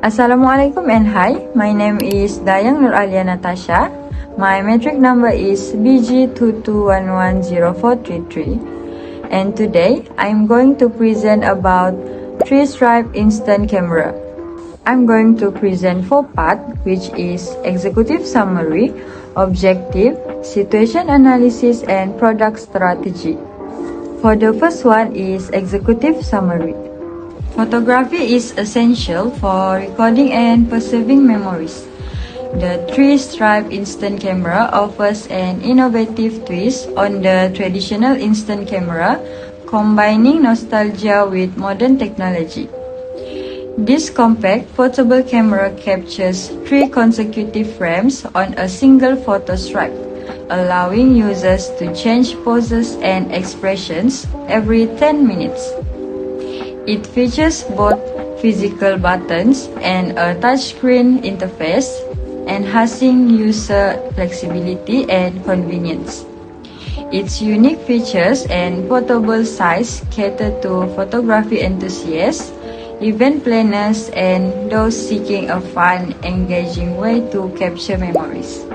Assalamualaikum and hi, my name is Dayang Nur Alia Natasha. My metric number is BG2020333 and today I'm going to present about 3-stripe instant camera. I'm going to present 4 parts, which is executive summary, objective, situation analysis and product strategy. For the first one is executive summary. Photography is essential for recording and preserving memories. The 3-stripe instant camera offers an innovative twist on the traditional instant camera, combining nostalgia with modern technology. This compact portable camera captures 3 consecutive frames on a single photo stripe, allowing users to change poses and expressions every 10 minutes. It features both physical buttons and a touchscreen interface, enhancing user flexibility and convenience. Its unique features and portable size cater to photography enthusiasts, event planners, and those seeking a fun, engaging way to capture memories.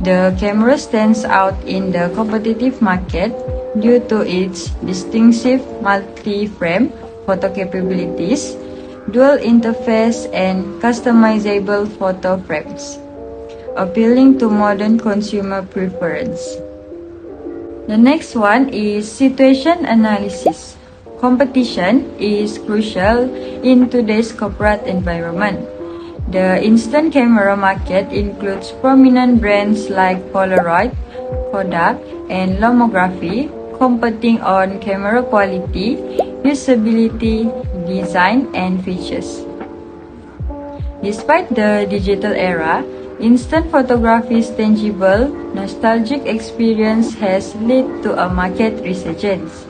The camera stands out in the competitive market due to its distinctive multi-frame photo capabilities, dual interface, and customizable photo frames, appealing to modern consumer preference. The next one is situation analysis. Competition is crucial in today's corporate environment. The instant camera market includes prominent brands like Polaroid, Kodak, and Lomography, competing on camera quality, usability, design, and features. Despite the digital era, instant photography's tangible, nostalgic experience has led to a market resurgence.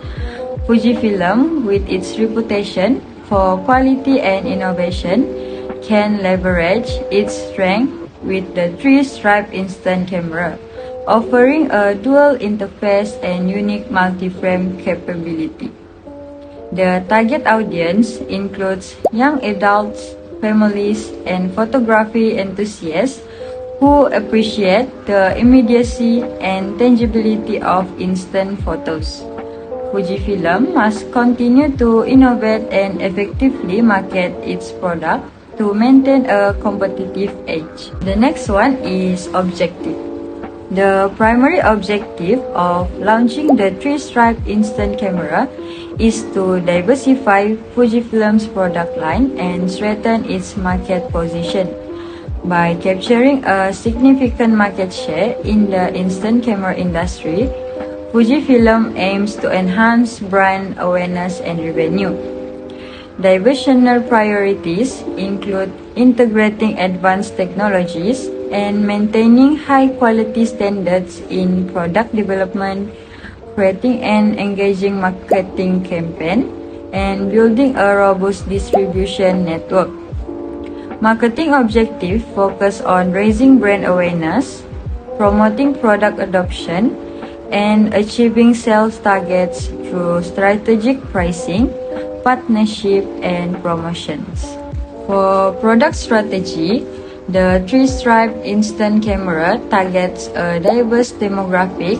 Fujifilm, with its reputation for quality and innovation, can leverage its strength with the 3-stripe instant camera, offering a dual interface and unique multi-frame capability. The target audience includes young adults, families, and photography enthusiasts who appreciate the immediacy and tangibility of instant photos. Fujifilm must continue to innovate and effectively market its product to maintain a competitive edge. The next one is objective. The primary objective of launching the 3-stripe instant camera is to diversify Fujifilm's product line and strengthen its market position. By capturing a significant market share in the instant camera industry, Fujifilm aims to enhance brand awareness and revenue. Divisional priorities include integrating advanced technologies and maintaining high-quality standards in product development, creating an engaging marketing campaign, and building a robust distribution network. Marketing objectives focus on raising brand awareness, promoting product adoption, and achieving sales targets through strategic pricing, partnership, and promotions. For product strategy, the 3-stripe instant camera targets a diverse demographic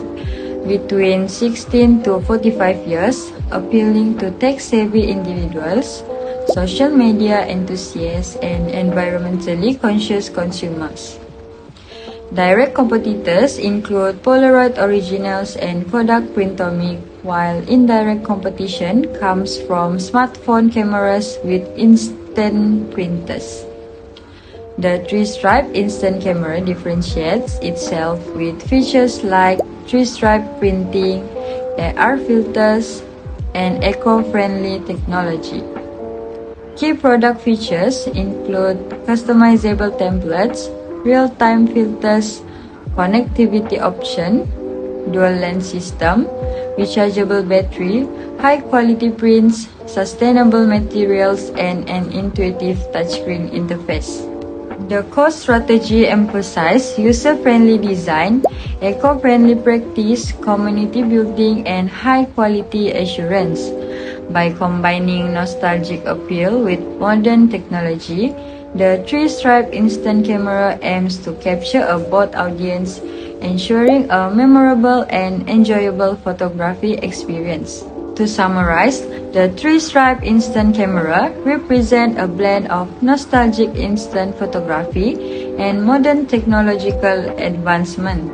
between 16 to 45 years, appealing to tech-savvy individuals, social media enthusiasts, and environmentally conscious consumers. Direct competitors include Polaroid Originals and Kodak Printomic, while indirect competition comes from smartphone cameras with instant printers. The 3-stripe instant camera differentiates itself with features like 3-stripe printing, AR filters, and eco-friendly technology. Key product features include customizable templates, real-time filters, connectivity option, dual lens system, rechargeable battery, high-quality prints, sustainable materials, and an intuitive touchscreen interface. The core strategy emphasizes user-friendly design, eco-friendly practice, community building, and high-quality assurance. By combining nostalgic appeal with modern technology, The three-stripe instant camera aims to capture a broad audience, ensuring a memorable and enjoyable photography experience. To summarize, the three-stripe instant camera represents a blend of nostalgic instant photography and modern technological advancement.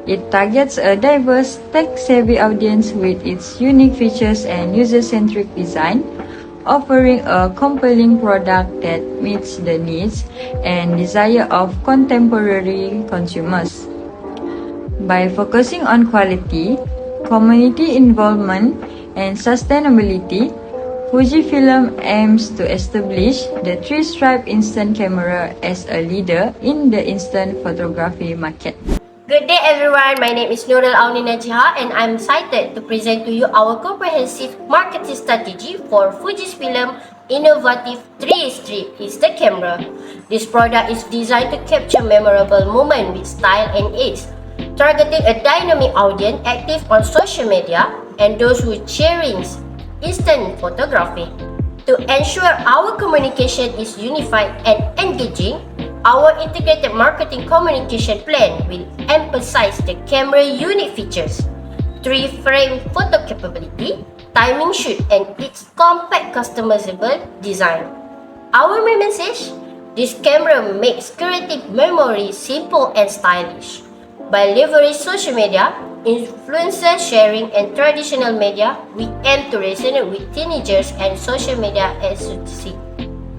It targets a diverse, tech-savvy audience with its unique features and user-centric design, offering a compelling product that meets the needs and desire of contemporary consumers. By focusing on quality, community involvement, and sustainability, Fujifilm aims to establish the three-stripe instant camera as a leader in the instant photography market. Good day everyone, my name is Nurul Aunina Jiha and I'm excited to present to you our comprehensive marketing strategy for Fujifilm innovative 3-strip instant camera. This product is designed to capture memorable moments with style and ease, targeting a dynamic audience active on social media and those who cherish instant photography. To ensure our communication is unified and engaging, our integrated marketing communication plan will emphasize the camera's unique features, 3-frame photo capability, timing shoot, and its compact customizable design. Our main message: this camera makes creative memory simple and stylish. By leveraging social media, influencer sharing, and traditional media, we aim to resonate with teenagers and social media enthusiasts.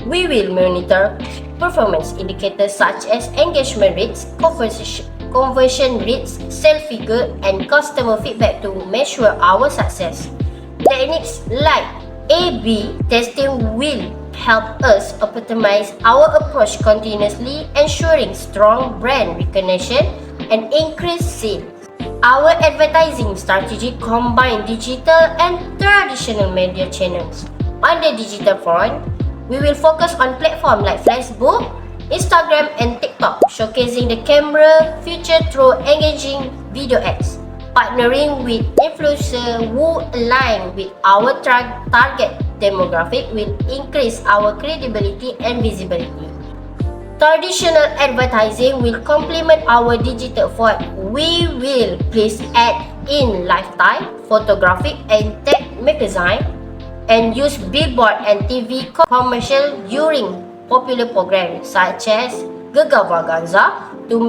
We will monitor performance indicators such as engagement rates, conversion rates, sales figure, and customer feedback to measure our success. Techniques like A/B testing will help us optimize our approach continuously, ensuring strong brand recognition and increased sales. Our advertising strategy combines digital and traditional media channels. On the digital front, we will focus on platforms like Facebook, Instagram, and TikTok, showcasing the camera feature through engaging video ads. Partnering with influencers who align with our target demographic will increase our credibility and visibility. Traditional advertising will complement our digital effort. We will place ads in lifestyle, photographic, and tech magazine, and use billboard and TV commercial during popular programs such as Gagavaganza to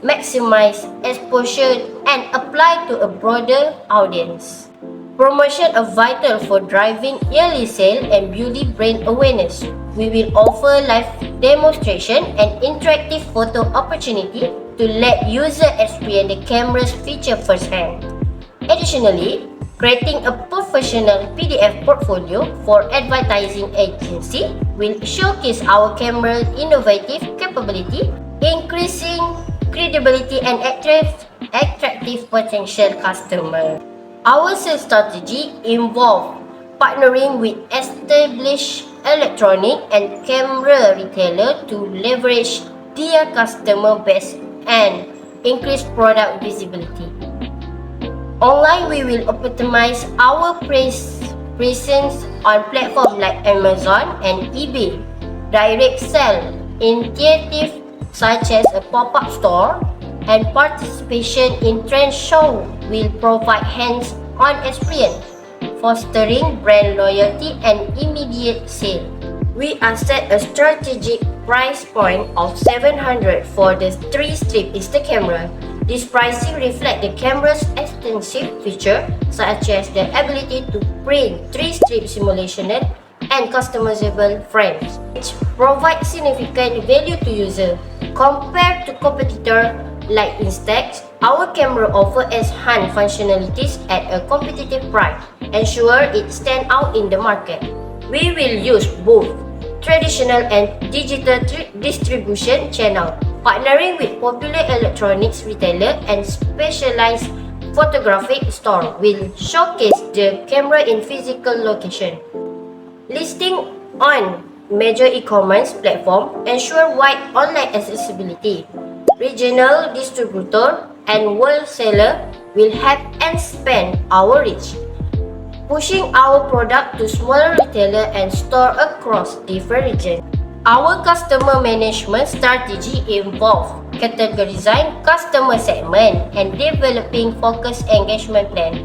maximize exposure and apply to a broader audience. Promotion is vital for driving early sale and building brand awareness. We will offer live demonstration and interactive photo opportunity to let users experience the camera's feature firsthand. Additionally, creating a professional PDF portfolio for advertising agency will showcase our camera's innovative capability, increasing credibility and attractive potential customers. Our sales strategy involves partnering with established electronic and camera retailers to leverage their customer base and increase product visibility. Online, we will optimize our presence on platforms like Amazon and eBay. Direct sell initiatives such as a pop-up store and participation in trend show will provide hands-on experience, fostering brand loyalty and immediate sale. We have set a strategic price point of 700 for the 3-strip instant camera. This pricing reflects the camera's extensive features such as the ability to print 3-strip simulation and customizable frames, which provide significant value to users. Compared to competitors like Instax, our camera offers enhanced functionalities at a competitive price, ensure it stands out in the market. We will use both traditional and digital distribution channels, partnering with popular electronics retailer and specialized photographic store will showcase the camera in physical location. Listing on major e-commerce platform ensure wide online accessibility. Regional distributor and wholesaler will help expand our reach, pushing our product to smaller retailer and store across different regions. Our customer management strategy involves categorizing customer segment and developing focused engagement plan.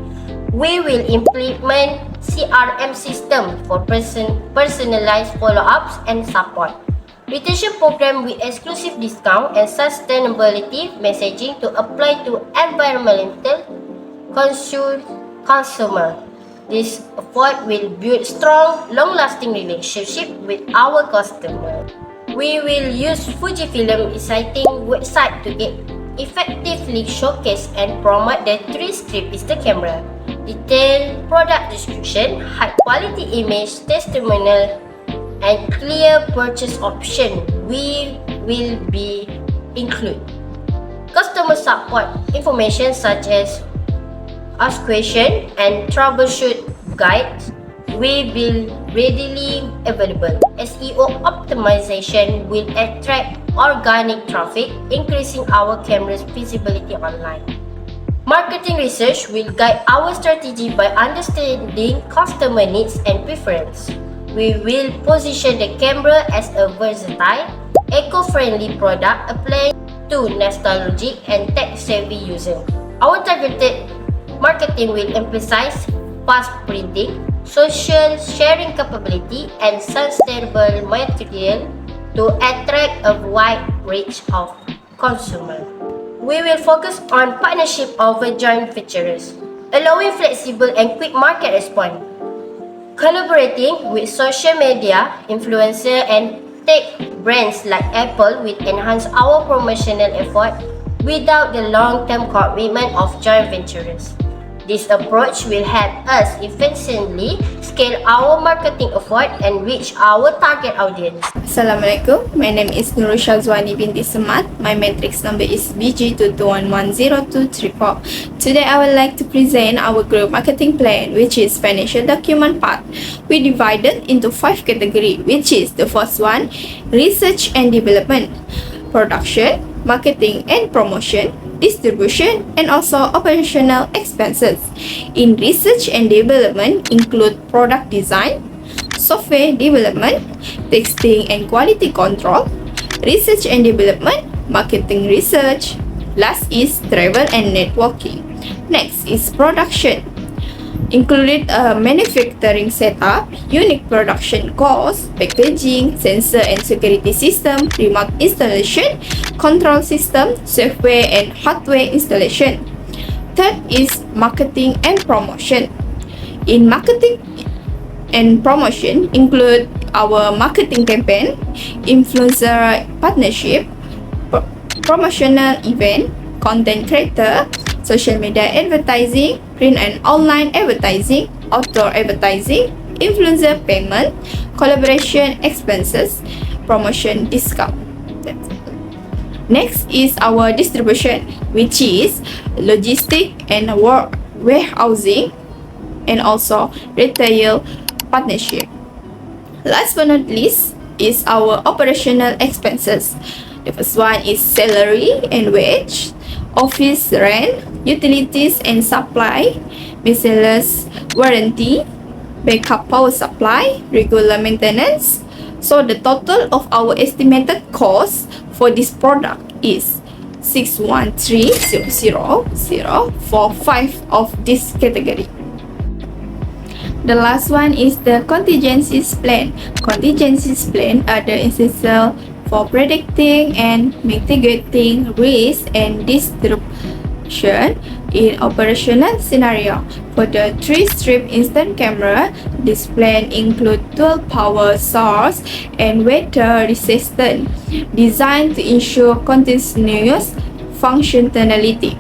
We will implement CRM system for personalized follow-ups and support. Retention program with exclusive discount and sustainability messaging to apply to environmental consumer. This effort will build strong, long-lasting relationship with our customer. We will use Fujifilm exciting website to effectively showcase and promote the 3-strip Insta camera. Detailed product description, high-quality image, testimonial, and clear purchase option will be included. Customer support information such as ask question and troubleshoot guides will be readily available. SEO optimization will attract organic traffic, increasing our camera's visibility online. Marketing research will guide our strategy by understanding customer needs and preference. We will position the camera as a versatile, eco-friendly product applied to nostalgic and tech-savvy users. Our targeted marketing will emphasize fast printing, social sharing capability, and sustainable material to attract a wide range of consumers. We will focus on partnership over joint ventures, allowing flexible and quick market response. Collaborating with social media influencers and tech brands like Apple will enhance our promotional effort without the long-term commitment of joint ventures. This approach will help us efficiently scale our marketing effort and reach our target audience. Assalamualaikum, my name is Nurul Shazwani binti Semat. My matrix number is BG20203. Today I would like to present our group marketing plan, which is financial document part. We divided into 5 categories, which is the first one, research and development, production, marketing and promotion, distribution, and also operational expenses. In research and development include product design, software development, testing and quality control, research and development, marketing research. Last is travel and networking. Next is production. Included a manufacturing setup, unique production cost, packaging, sensor and security system, remote installation, control system, software and hardware installation. Third is marketing and promotion. In marketing and promotion include our marketing campaign, influencer partnership, promotional event, content creator, social media advertising, print and online advertising, outdoor advertising, influencer payment, collaboration expenses, promotion discount. Next is our distribution, which is logistic and warehousing, and also retail partnership. Last but not least is our operational expenses. The first one is salary and wage, office rent, utilities and supply, miscellaneous warranty, backup power supply, regular maintenance. So the total of our estimated cost for this product is 613,000 for 5 of this category. The last one is the contingencies plan. Contingencies plan are the essential for predicting and mitigating risk and disruption in operational scenario. For the 3-strip instant camera, this plan includes dual power source and weather resistant, designed to ensure continuous functionality.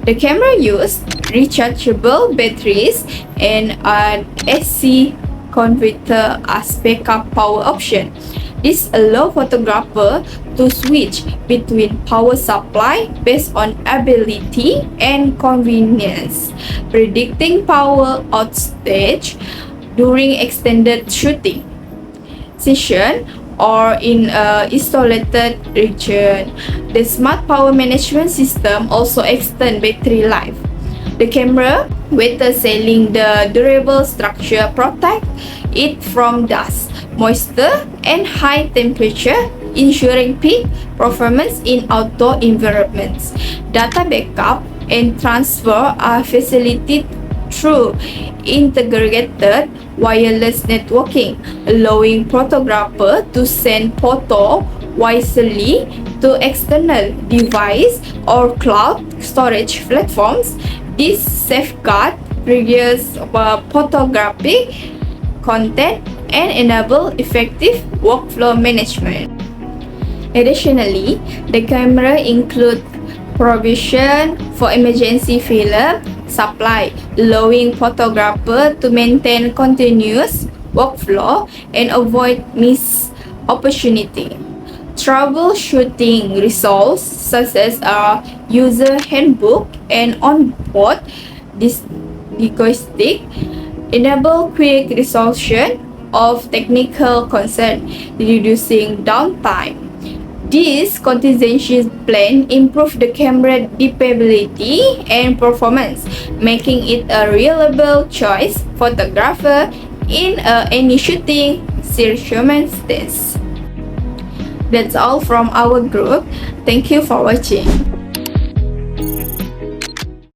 The camera uses rechargeable batteries and an AC converter as backup power option. This allows photographer to switch between power supply based on ability and convenience, predicting power outage during extended shooting session or in a isolated region. The smart power management system also extends battery life. The camera, with sealing the durable structure, protect it from dust, moisture, and high temperature, ensuring peak performance in outdoor environments. Data backup and transfer are facilitated through integrated wireless networking, allowing photographers to send photos wisely to external device or cloud storage platforms. This safeguard reduces photographic content and enable effective workflow management. Additionally, the camera includes provision for emergency film supply, allowing photographers to maintain continuous workflow and avoid missed opportunity. Troubleshooting resources such as a user handbook and on-board diagnostic enable quick resolution of technical concern, reducing downtime. This contingency plan improves the camera dependability and performance, making it a reliable choice for photographer in any shooting circumstance. That's all from our group. Thank you for watching.